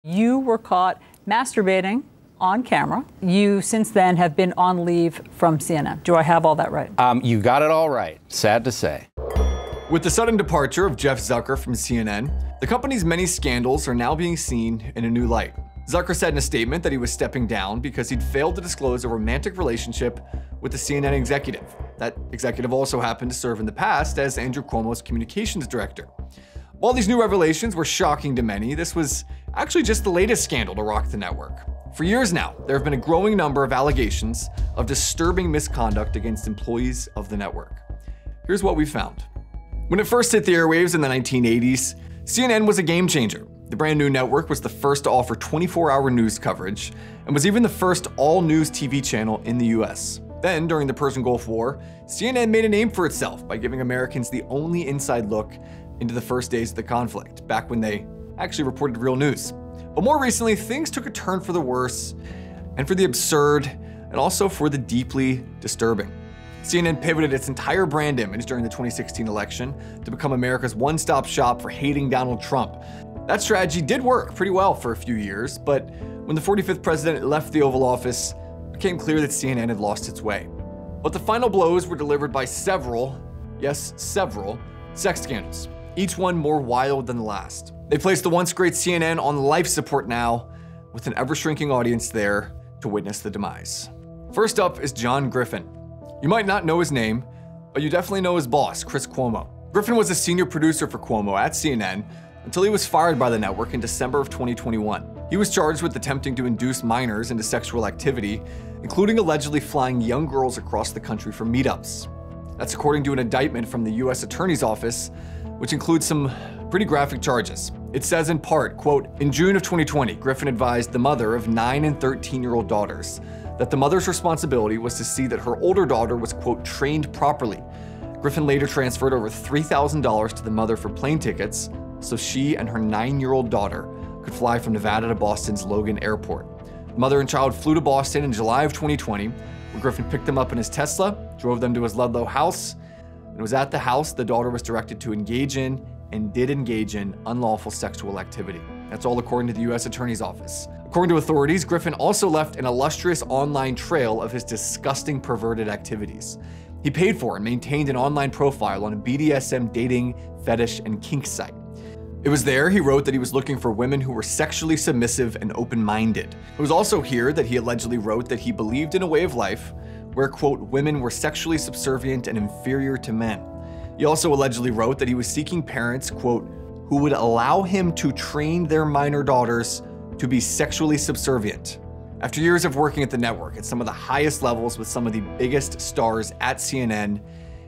You were caught masturbating on camera. You, since then, have been on leave from CNN. Do I have all that right? You got it all right, sad to say. With the sudden departure of Jeff Zucker from CNN, the company's many scandals are now being seen in a new light. Zucker said in a statement that he was stepping down because he'd failed to disclose a romantic relationship with the CNN executive. That executive also happened to serve in the past as Andrew Cuomo's communications director. While these new revelations were shocking to many, this was actually just the latest scandal to rock the network. For years now, there have been a growing number of allegations of disturbing misconduct against employees of the network. Here's what we found. When it first hit the airwaves in the 1980s, CNN was a game changer. The brand new network was the first to offer 24-hour news coverage and was even the first all-news TV channel in the US. Then, during the Persian Gulf War, CNN made a name for itself by giving Americans the only inside look into the first days of the conflict, back when they actually reported real news. But more recently, things took a turn for the worse, and for the absurd, and also for the deeply disturbing. CNN pivoted its entire brand image during the 2016 election to become America's one-stop shop for hating Donald Trump. That strategy did work pretty well for a few years, but when the 45th president left the Oval Office, it became clear that CNN had lost its way. But the final blows were delivered by several, yes, several, sex scandals, each one more wild than the last. They placed the once great CNN on life support now, with an ever-shrinking audience there to witness the demise. First up is John Griffin. You might not know his name, but you definitely know his boss, Chris Cuomo. Griffin was a senior producer for Cuomo at CNN until he was fired by the network in December of 2021. He was charged with attempting to induce minors into sexual activity, including allegedly flying young girls across the country for meetups. That's according to an indictment from the US Attorney's Office, which includes some pretty graphic charges. It says in part, quote, "In June of 2020, Griffin advised the mother of 9 and 13-year-old daughters that the mother's responsibility was to see that her older daughter was, quote, trained properly. Griffin later transferred over $3,000 to the mother for plane tickets so she and her 9-year-old daughter could fly from Nevada to Boston's Logan Airport. The mother and child flew to Boston in July of 2020, where Griffin picked them up in his Tesla, drove them to his Ludlow house, and it was at the house the daughter was directed to engage in and did engage in unlawful sexual activity." That's all according to the US Attorney's Office. According to authorities, Griffin also left an illustrious online trail of his disgusting perverted activities. He paid for and maintained an online profile on a BDSM dating, fetish, and kink site. It was there he wrote that he was looking for women who were sexually submissive and open-minded. It was also here that he allegedly wrote that he believed in a way of life where, quote, women were sexually subservient and inferior to men. He also allegedly wrote that he was seeking parents, quote, who would allow him to train their minor daughters to be sexually subservient. After years of working at the network at some of the highest levels with some of the biggest stars at CNN,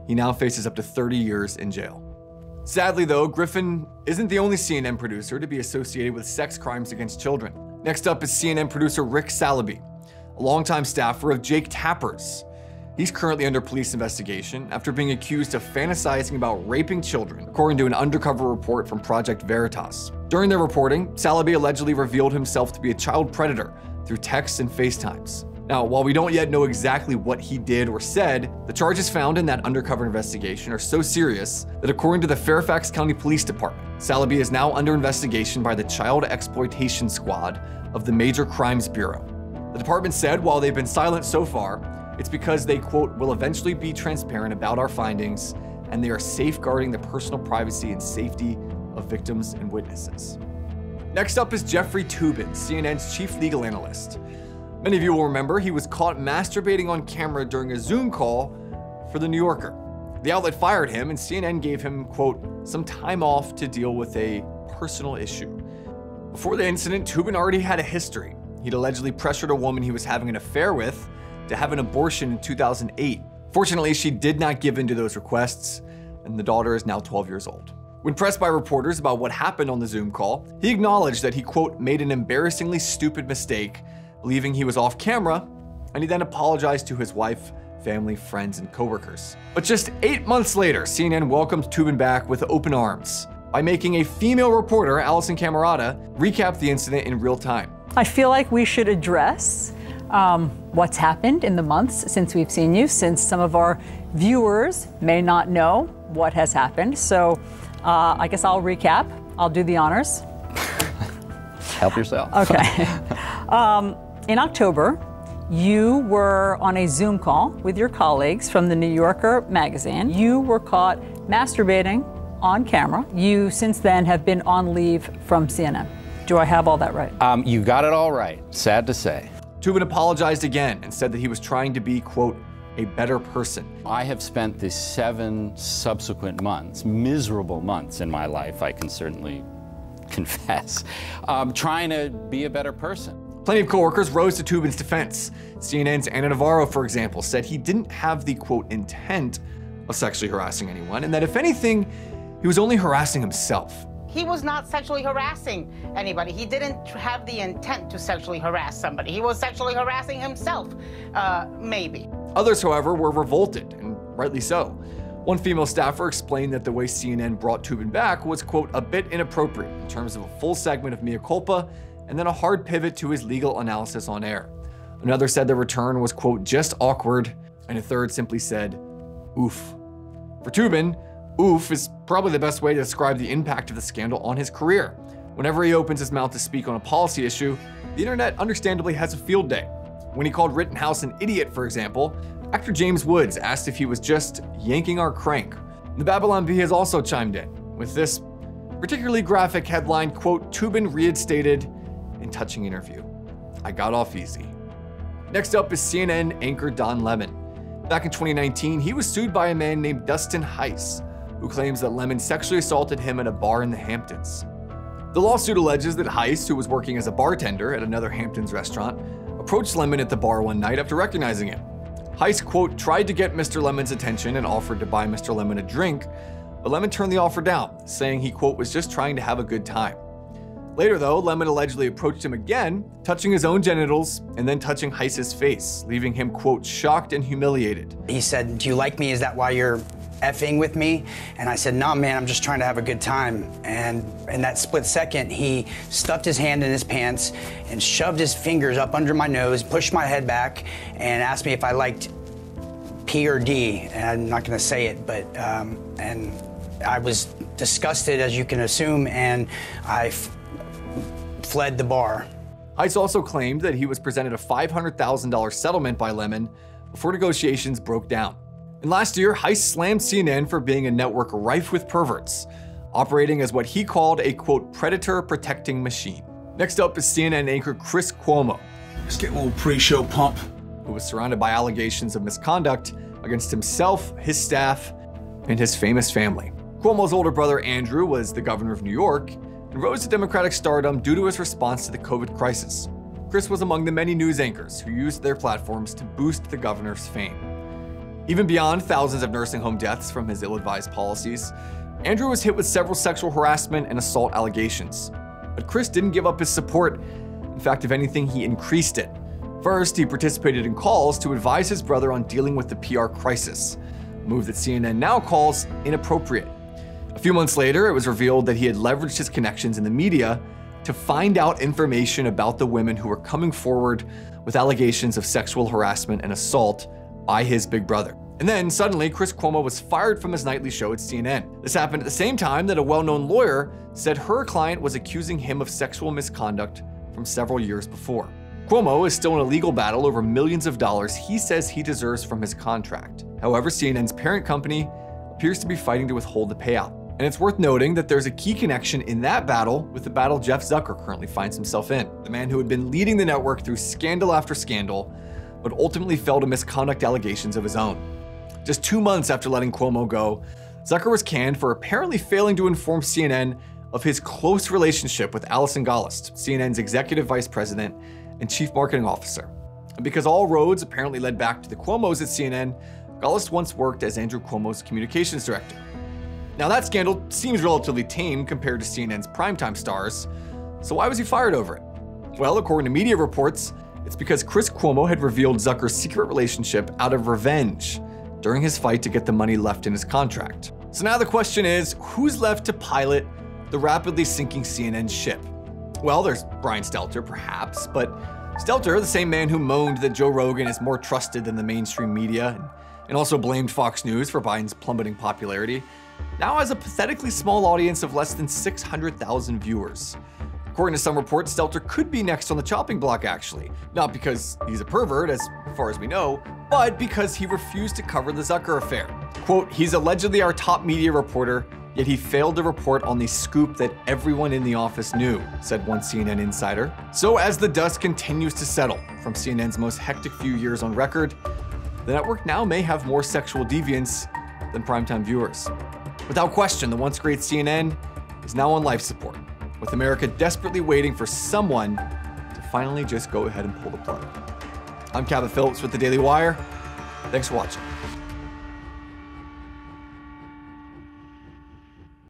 he now faces up to 30 years in jail. Sadly though, Griffin isn't the only CNN producer to be associated with sex crimes against children. Next up is CNN producer Rick Salaby, a longtime staffer of Jake Tapper's. He's currently under police investigation after being accused of fantasizing about raping children, according to an undercover report from Project Veritas. During their reporting, Salaby allegedly revealed himself to be a child predator through texts and FaceTimes. Now, while we don't yet know exactly what he did or said, the charges found in that undercover investigation are so serious that according to the Fairfax County Police Department, Salaby is now under investigation by the Child Exploitation Squad of the Major Crimes Bureau. The department said while they've been silent so far, it's because they, quote, will eventually be transparent about our findings and they are safeguarding the personal privacy and safety of victims and witnesses. Next up is Jeffrey Toobin, CNN's chief legal analyst. Many of you will remember he was caught masturbating on camera during a Zoom call for The New Yorker. The outlet fired him and CNN gave him, quote, some time off to deal with a personal issue. Before the incident, Tubin already had a history. He'd allegedly pressured a woman he was having an affair with to have an abortion in 2008. Fortunately, she did not give in to those requests, and the daughter is now 12 years old. When pressed by reporters about what happened on the Zoom call, he acknowledged that he, quote, made an embarrassingly stupid mistake, believing he was off camera, and he then apologized to his wife, family, friends, and coworkers. But just 8 months later, CNN welcomed Tubin back with open arms by making a female reporter, Allison Camerata, recap the incident in real time. I feel like we should address what's happened in the months since we've seen you, since some of our viewers may not know what has happened. So I guess I'll recap. I'll do the honors. Help yourself. Okay. In October, you were on a Zoom call with your colleagues from the New Yorker magazine. You were caught masturbating on camera. You since then have been on leave from CNN. Do I have all that right? You got it all right, sad to say. Tubin apologized again and said that he was trying to be, quote, a better person. I have spent the 7 subsequent months, miserable months in my life, I can certainly confess, trying to be a better person. Plenty of coworkers rose to Tubin's defense. CNN's Ana Navarro, for example, said he didn't have the, quote, intent of sexually harassing anyone, and that if anything, he was only harassing himself. He was not sexually harassing anybody. He didn't have the intent to sexually harass somebody. He was sexually harassing himself, maybe. Others, however, were revolted, and rightly so. One female staffer explained that the way CNN brought Tubin back was, quote, a bit inappropriate in terms of a full segment of mea culpa and then a hard pivot to his legal analysis on air. Another said the return was, quote, just awkward, and a third simply said, oof. For Tubin, oof is probably the best way to describe the impact of the scandal on his career. Whenever he opens his mouth to speak on a policy issue, the internet understandably has a field day. When he called Rittenhouse an idiot, for example, actor James Woods asked if he was just yanking our crank. The Babylon Bee has also chimed in with this particularly graphic headline, quote, Tubin reinstated in touching interview. I got off easy. Next up is CNN anchor Don Lemon. Back in 2019, he was sued by a man named Dustin Heiss, who claims that Lemon sexually assaulted him at a bar in the Hamptons. The lawsuit alleges that Heiss, who was working as a bartender at another Hamptons restaurant, approached Lemon at the bar one night after recognizing him. Heiss, quote, tried to get Mr. Lemon's attention and offered to buy Mr. Lemon a drink, but Lemon turned the offer down, saying he, quote, was just trying to have a good time. Later, though, Lemon allegedly approached him again, touching his own genitals and then touching Heiss's face, leaving him, quote, shocked and humiliated. He said, do you like me? Is that why you're effing with me? And I said, no, man, I'm just trying to have a good time. And in that split second, he stuffed his hand in his pants and shoved his fingers up under my nose, pushed my head back, and asked me if I liked P or D. And I'm not gonna say it, but, and I was disgusted, as you can assume, and I fled the bar. Heiss also claimed that he was presented a $500,000 settlement by Lemon before negotiations broke down. And last year, Heiss slammed CNN for being a network rife with perverts, operating as what he called a, quote, predator protecting machine. Next up is CNN anchor Chris Cuomo. Let's get a little pre-show pump. Who was surrounded by allegations of misconduct against himself, his staff, and his famous family. Cuomo's older brother Andrew was the governor of New York and rose to Democratic stardom due to his response to the COVID crisis. Chris was among the many news anchors who used their platforms to boost the governor's fame. Even beyond thousands of nursing home deaths from his ill-advised policies, Andrew was hit with several sexual harassment and assault allegations. But Chris didn't give up his support. In fact, if anything, he increased it. First, he participated in calls to advise his brother on dealing with the PR crisis, a move that CNN now calls inappropriate. A few months later, it was revealed that he had leveraged his connections in the media to find out information about the women who were coming forward with allegations of sexual harassment and assault by his big brother. And then suddenly, Chris Cuomo was fired from his nightly show at CNN. This happened at the same time that a well-known lawyer said her client was accusing him of sexual misconduct from several years before. Cuomo is still in a legal battle over millions of dollars he says he deserves from his contract. However, CNN's parent company appears to be fighting to withhold the payout. And it's worth noting that there's a key connection in that battle with the battle Jeff Zucker currently finds himself in. The man who had been leading the network through scandal after scandal, but ultimately fell to misconduct allegations of his own. Just 2 months after letting Cuomo go, Zucker was canned for apparently failing to inform CNN of his close relationship with Allison Gollust, CNN's executive vice president and chief marketing officer. And because all roads apparently led back to the Cuomos at CNN, Gollust once worked as Andrew Cuomo's communications director. Now that scandal seems relatively tame compared to CNN's primetime stars, so why was he fired over it? Well, according to media reports, it's because Chris Cuomo had revealed Zucker's secret relationship out of revenge during his fight to get the money left in his contract. So now the question is, who's left to pilot the rapidly sinking CNN ship? Well, there's Brian Stelter, perhaps, but Stelter, the same man who moaned that Joe Rogan is more trusted than the mainstream media and also blamed Fox News for Biden's plummeting popularity, now has a pathetically small audience of less than 600,000 viewers. According to some reports, Stelter could be next on the chopping block, actually. Not because he's a pervert, as far as we know, but because he refused to cover the Zucker affair. Quote, he's allegedly our top media reporter, yet he failed to report on the scoop that everyone in the office knew, said one CNN insider. So as the dust continues to settle from CNN's most hectic few years on record, the network now may have more sexual deviants than primetime viewers. Without question, the once great CNN is now on life support, with America desperately waiting for someone to finally just go ahead and pull the plug. I'm Cabot Phillips with the Daily Wire. Thanks for watching.